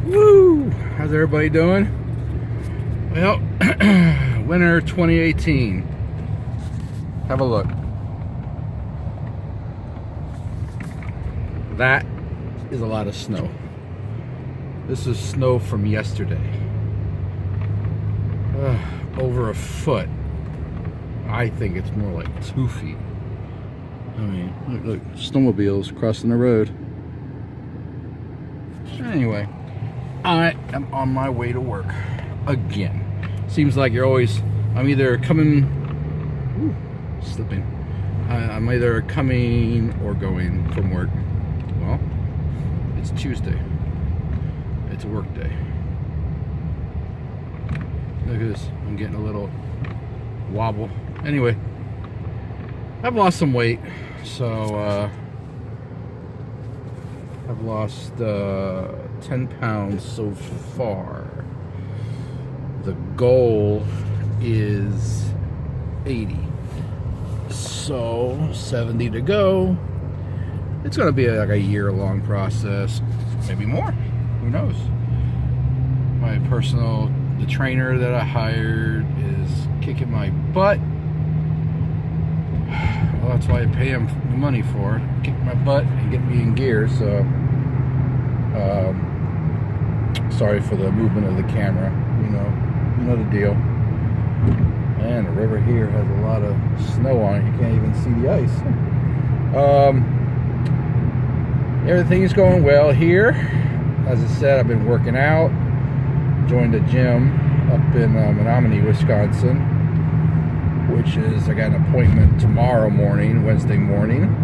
Woo! How's everybody doing? Well, winter 2018. Have a look. That is a lot of snow. This is snow from yesterday. Over a foot. I think it's more like 2 feet. I mean, look, snowmobiles crossing the road. Anyway, I am on my way to work again. Seems like I'm either coming, slipping. I'm either coming or going from work. Well, it's Tuesday. It's a work day. Look at this. I'm getting a little wobble. Anyway, I've lost some weight, so I've lost 10 pounds so far. The goal is 80, so 70 to go. It's going to be like a year-long process, maybe more. Who knows? The trainer that I hired is kicking my butt. Well, that's why I pay him the money for it. Kick my butt and get me in gear. So, sorry for the movement of the camera. You know the deal. And the river here has a lot of snow on it. You can't even see the ice. Everything is going well here. As I said, I've been working out. Joined a gym up in Menominee, Wisconsin, which is, I got an appointment tomorrow morning, Wednesday morning,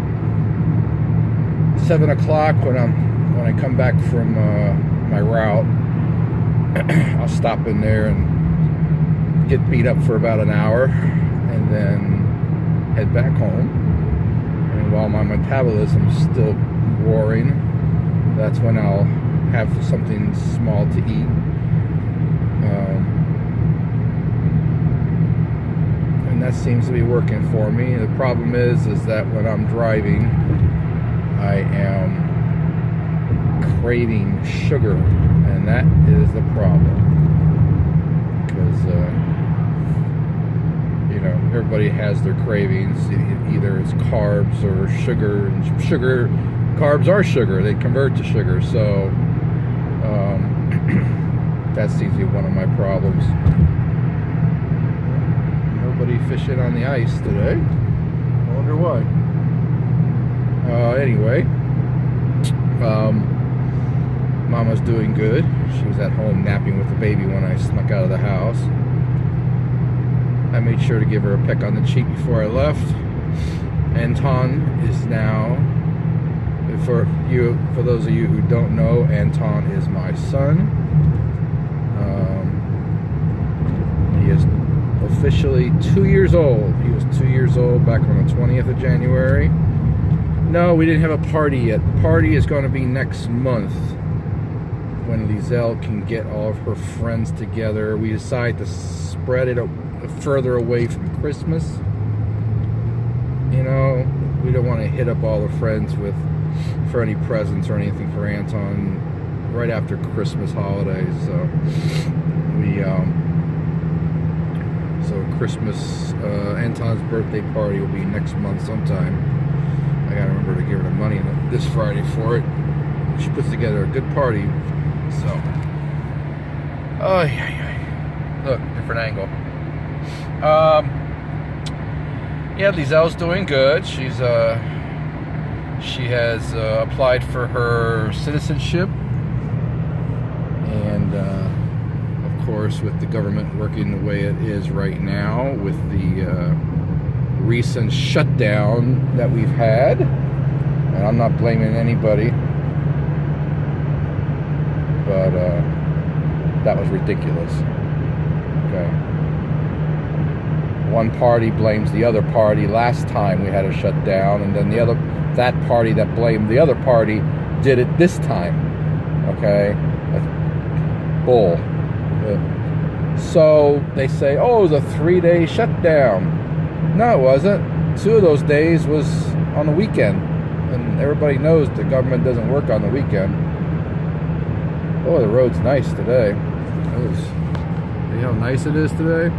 7 o'clock. When I come back from my route, I'll stop in there and get beat up for about an hour, and then head back home. And while my metabolism's still roaring, that's when I'll have something small to eat. And that seems to be working for me. The problem is that when I'm driving, I am craving sugar, and that is the problem. Because everybody has their cravings. Either it's carbs or sugar, and carbs are sugar. They convert to sugar. So that seems to be one of my problems. Nobody fishing on the ice today. I wonder why. Anyway, Mama's doing good. She was at home napping with the baby when I snuck out of the house. I made sure to give her a peck on the cheek before I left. Anton is now, for those of you who don't know, Anton is my son. He is officially 2 years old. He was 2 years old back on the 20th of January. No, we didn't have a party yet. The party is going to be next month when Lizelle can get all of her friends together. We decided to spread it further away from Christmas. We don't want to hit up all the friends for any presents or anything for Anton right after Christmas holidays. So Christmas, Anton's birthday party will be next month sometime. I gotta remember to give her the money this Friday for it. She puts together a good party. So, look, different angle. Lizelle's doing good. She has applied for her citizenship, and of course, with the government working the way it is right now, with the recent shutdown that we've had, and I'm not blaming anybody, but that was ridiculous. Okay. One party blames the other party. Last time we had a shutdown, and then that party that blamed the other party did it this time. Okay, that's bull. So they say, oh, it was a 3-day shutdown. No, it wasn't. 2 of those days was on the weekend, and everybody knows the government doesn't work on the weekend. Oh, the road's nice today. See how nice it is today?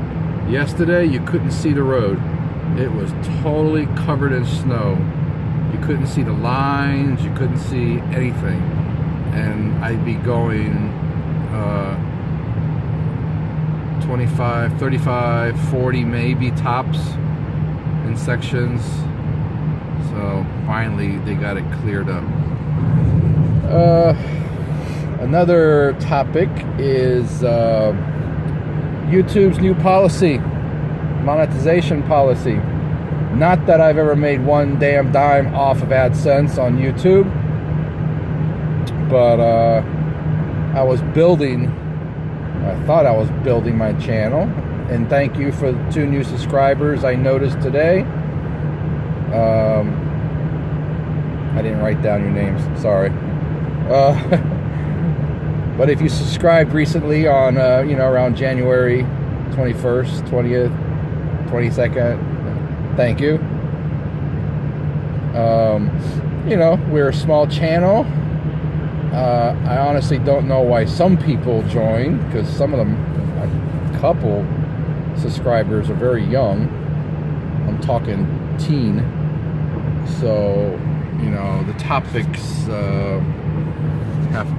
Yesterday, you couldn't see the road. It was totally covered in snow. You couldn't see the lines. You couldn't see anything. And I'd be going 25, 35, 40 maybe tops in sections. So finally they got it cleared up. Another topic is YouTube's new policy, monetization policy. Not that I've ever made one damn dime off of AdSense on YouTube, but I thought I was building my channel, and thank you for the 2 new subscribers I noticed today. I didn't write down your names, sorry. But if you subscribed recently on, around January 21st, 20th, 22nd, thank you. We're a small channel. I honestly don't know why some people join, because some of them, a couple subscribers are very young. I'm talking teen. So, the topics have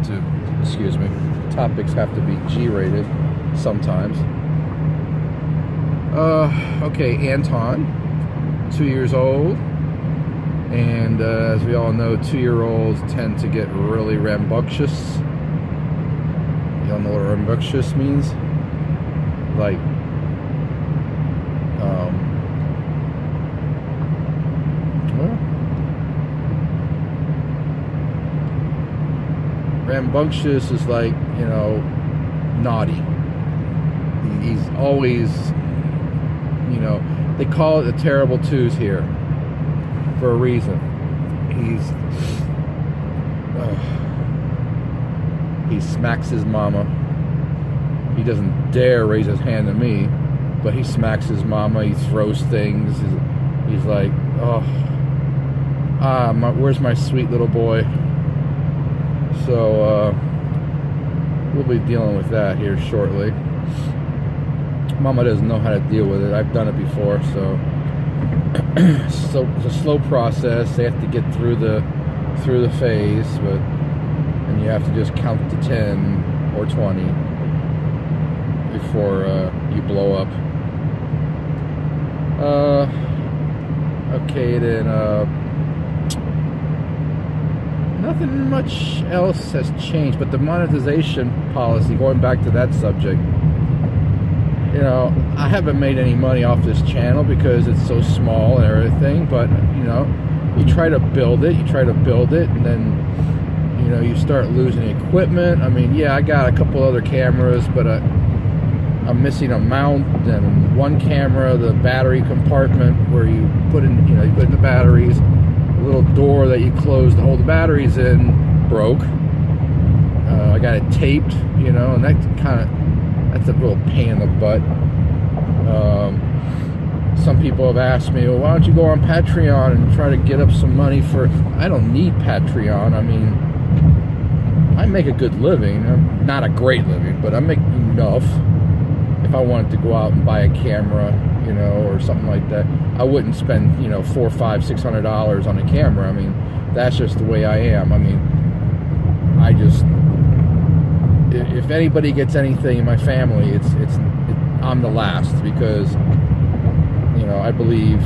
to be G-rated sometimes. Okay, Anton, 2 years old. And as we all know, 2-year-olds tend to get really rambunctious. Y'all know what rambunctious means? Like, rambunctious is like, naughty. He's always, they call it the terrible twos here for a reason. He smacks his mama. He doesn't dare raise his hand to me, but he smacks his mama. He throws things. He's like, where's my sweet little boy? So we'll be dealing with that here shortly. Mama doesn't know how to deal with it. I've done it before, so it's a slow process. They have to get through the phase, and you have to just count to 10 or 20 before you blow up. Okay, then nothing much else has changed, but the monetization policy, going back to that subject, I haven't made any money off this channel because it's so small and everything, but you try to build it, and then you start losing equipment. I mean, yeah, I got a couple other cameras, but I'm missing a mount and one camera, the battery compartment where you put in the batteries, a little door that you close to hold the batteries in broke. I got it taped, and that's a real pain in the butt. Some people have asked me, well, why don't you go on Patreon and try to get up some money for... I don't need Patreon. I mean, I make a good living. Not a great living, but I make enough. If I wanted to go out and buy a camera, or something like that, I wouldn't spend, $400, $500, $600 on a camera. I mean, that's just the way I am. I mean, if anybody gets anything in my family, I'm the last, because I believe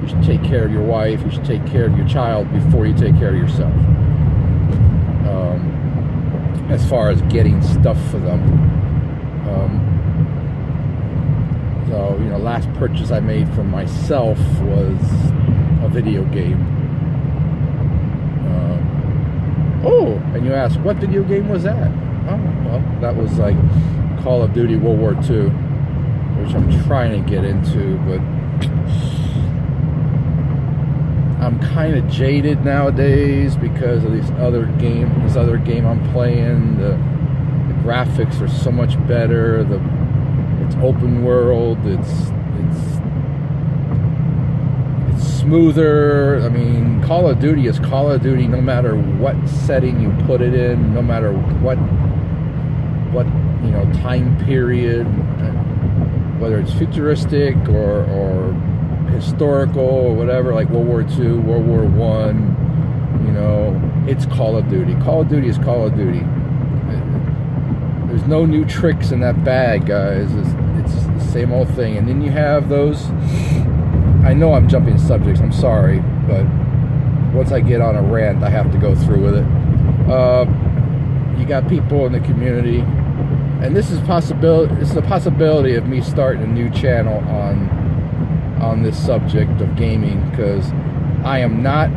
you should take care of your wife, you should take care of your child before you take care of yourself, as far as getting stuff for them. So last purchase I made for myself was a video game. And you ask, what video game was that? Oh, well, that was like Call of Duty World War II, which I'm trying to get into, but I'm kind of jaded nowadays because of this other game I'm playing. The graphics are so much better. It's open world. It's smoother. I mean, Call of Duty is Call of Duty no matter what setting you put it in, no matter what time period, whether it's futuristic or historical or whatever, like World War II, World War I. It's Call of Duty. Call of Duty is Call of Duty. There's no new tricks in that bag, guys. It's the same old thing. And then you have those. I know I'm jumping subjects. I'm sorry, but once I get on a rant, I have to go through with it. You got people in the community, and this is a possibility of me starting a new channel on this subject of gaming, because I am not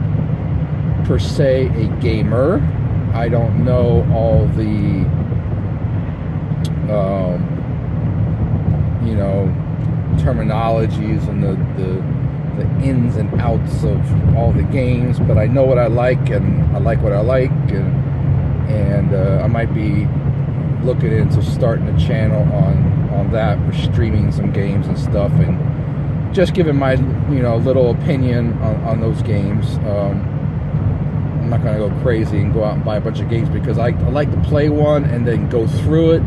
per se a gamer. I don't know all the terminologies and the ins and outs of all the games, but I know what I like, and I like what I like, and I might be looking into starting a channel on that, or streaming some games and stuff, and just giving my little opinion on those games. I'm not going to go crazy and go out and buy a bunch of games, because I like to play one and then go through it.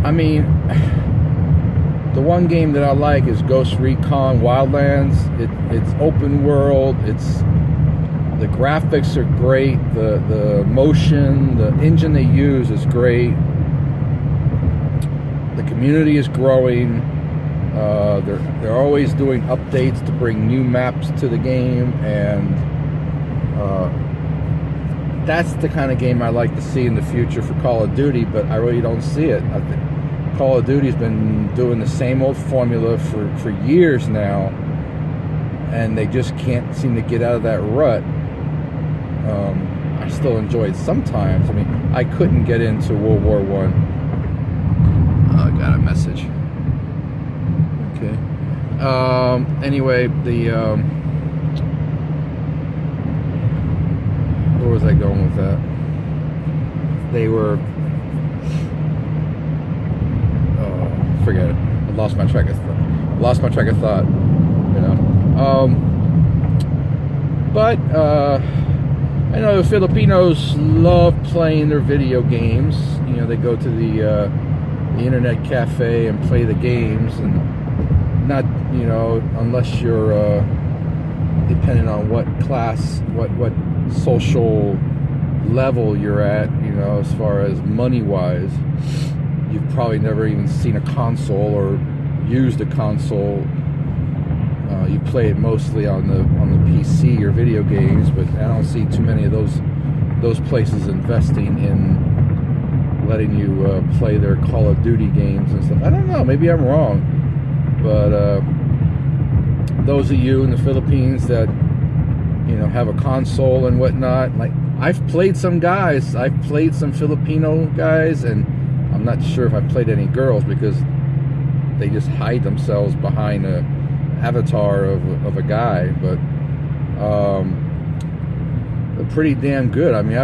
I mean, the one game that I like is Ghost Recon Wildlands. It's open world. The graphics are great. The motion, the engine they use is great. The community is growing. They're always doing updates to bring new maps to the game, and that's the kind of game I like to see in the future for Call of Duty, but I really don't see it. I think Call of Duty's been doing the same old formula for years now, and they just can't seem to get out of that rut. I still enjoy it sometimes. I mean, I couldn't get into World War I. I got a message. Okay. Anyway, where was I going with that? They were... forget it. I lost my track of thought. But I know the Filipinos love playing their video games. They go to the internet cafe and play the games, and not unless you're depending on what class, what social level you're at, as far as money wise. You've probably never even seen a console or used a console. You play it mostly on the PC or video games, but I don't see too many of those places investing in letting you play their Call of Duty games and stuff. I don't know, maybe I'm wrong, but those of you in the Philippines that have a console and whatnot, like I've played some Filipino guys, and I'm not sure if I've played any girls, because they just hide themselves behind a avatar of a guy, but they're pretty damn good. I mean,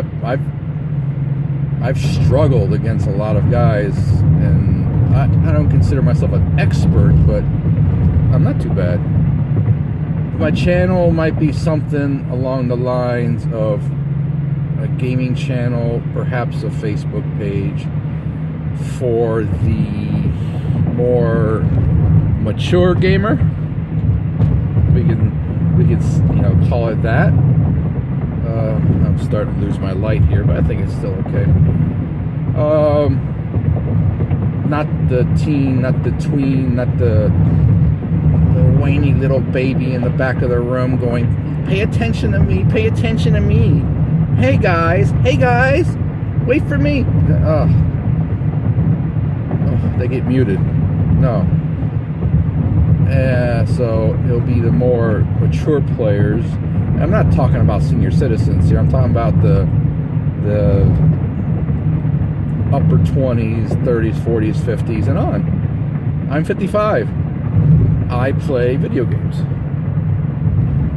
I've struggled against a lot of guys, and I don't consider myself an expert, but I'm not too bad. My channel might be something along the lines of a gaming channel, perhaps a Facebook page for the more mature gamer. We can call it that. I'm starting to lose my light here, but I think it's still okay. Not the teen, not the tween, not the whiny little baby in the back of the room going, "Pay attention to me, pay attention to me. Hey guys, wait for me." They get muted. No. So it'll be the more mature players. And I'm not talking about senior citizens here. I'm talking about the upper 20s, 30s, 40s, 50s, and on. I'm 55. I play video games.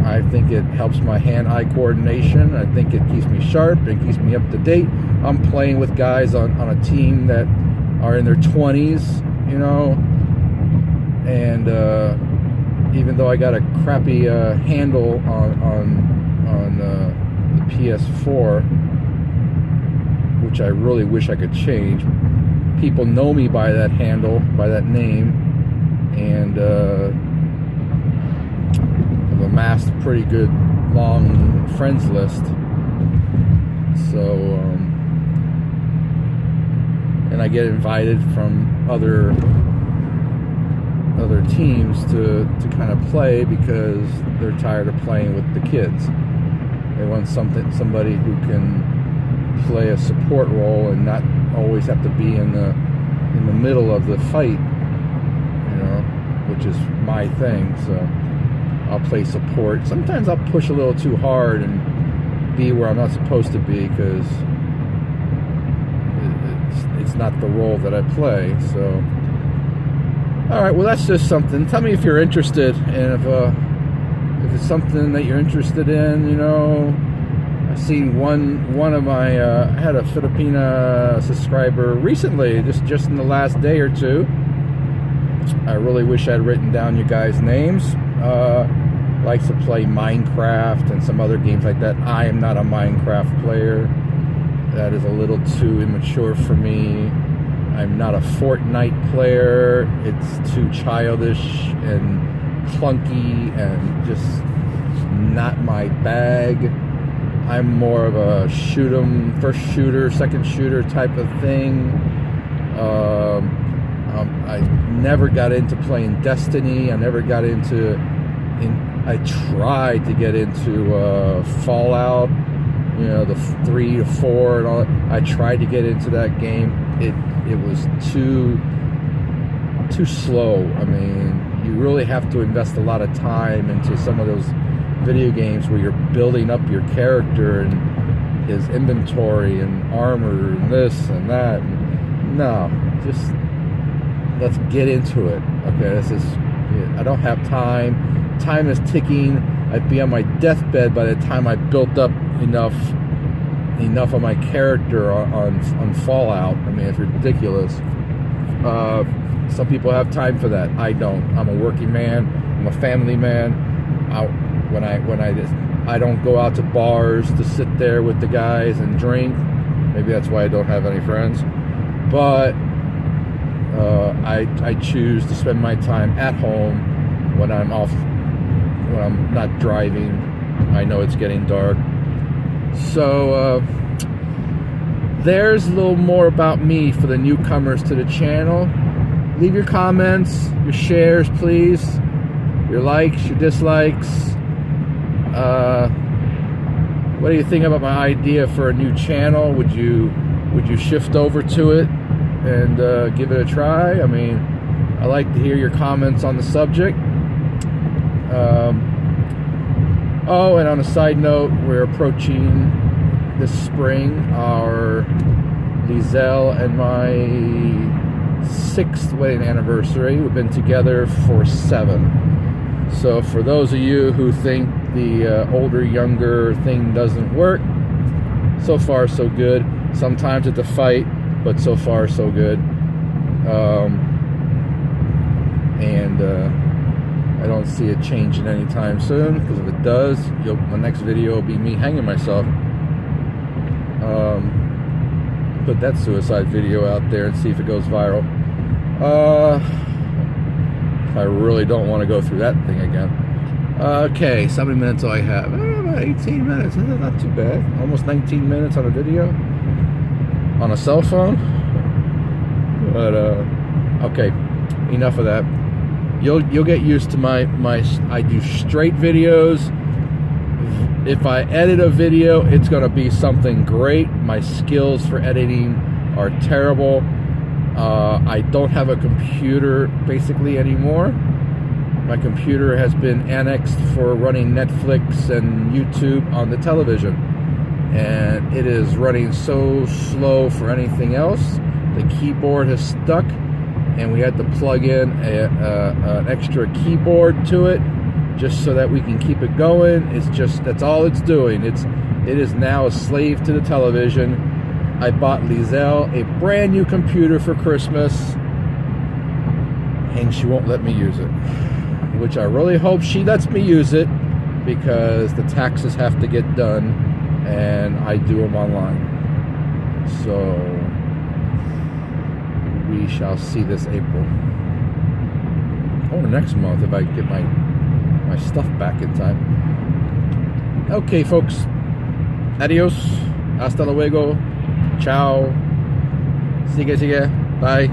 I think it helps my hand-eye coordination. I think it keeps me sharp. It keeps me up to date. I'm playing with guys on a team that are in their 20s, and even though I got a crappy handle on the PS4, which I really wish I could change. People know me by that handle, by that name, and I've amassed a pretty good long friends list. So, and I get invited from other teams to kind of play because they're tired of playing with the kids. They want somebody who can play a support role and not always have to be in the middle of the fight, which is my thing. So I'll play support. Sometimes I'll push a little too hard and be where I'm not supposed to be because it's not the role that I play. So, all right, well, that's just something. Tell me if you're interested, and if it's something that you're interested in. I've seen one of my I had a Filipina subscriber recently, just in the last day or two. I really wish I'd written down you guys' names. Likes to play Minecraft and some other games like that. I am not a Minecraft player. That is a little too immature for me. I'm not a Fortnite player. It's too childish and clunky and just not my bag. I'm more of a shoot 'em, first shooter, second shooter type of thing. I never got into playing Destiny. I never got into. I tried to get into Fallout, the 3 to 4 and all that. I tried to get into that game. It was too slow. I mean, you really have to invest a lot of time into some of those video games where you're building up your character and his inventory and armor and this and that. No, just let's get into it. Okay, I don't have time. Time is ticking. I'd be on my deathbed by the time I built up enough of my character on Fallout. I mean, it's ridiculous. Some people have time for that. I don't. I'm a working man. I'm a family man. I don't go out to bars to sit there with the guys and drink. Maybe that's why I don't have any friends. But I choose to spend my time at home when I'm not driving. I know it's getting dark. So there's a little more about me for the newcomers to the channel. Leave your comments, your shares, please, your likes, your dislikes. What do you think about my idea for a new channel? Would you shift over to it and give it a try? I mean, I like to hear your comments on the subject. And on a side note, we're approaching this spring our Lizelle and my 6th wedding anniversary. We've been together for 7. So for those of you who think the older, younger thing doesn't work, so far so good. Sometimes it's a fight, but so far so good. I don't see it changing anytime soon, because if it does, the next video will be me hanging myself. Put that suicide video out there and see if it goes viral. I really don't want to go through that thing again. Okay, so how many minutes do I have? About 18 minutes. That's not too bad. Almost 19 minutes on a video on a cell phone. But okay, enough of that. You'll get used to my I do straight videos. If I edit a video, it's gonna be something great. My skills for editing are terrible. I don't have a computer basically anymore. My computer has been annexed for running Netflix and YouTube on the television, and it is running so slow for anything else. The keyboard has stuck, and we had to plug in an extra keyboard to it just so that we can keep it going. That's all it's doing. It is now a slave to the television. I bought Lizelle a brand new computer for Christmas, and she won't let me use it. which I really hope she lets me use it, because the taxes have to get done and I do them online. So we shall see this April. Or next month if I get my stuff back in time. Okay, folks. Adios. Hasta luego. Ciao. Sigue. Bye.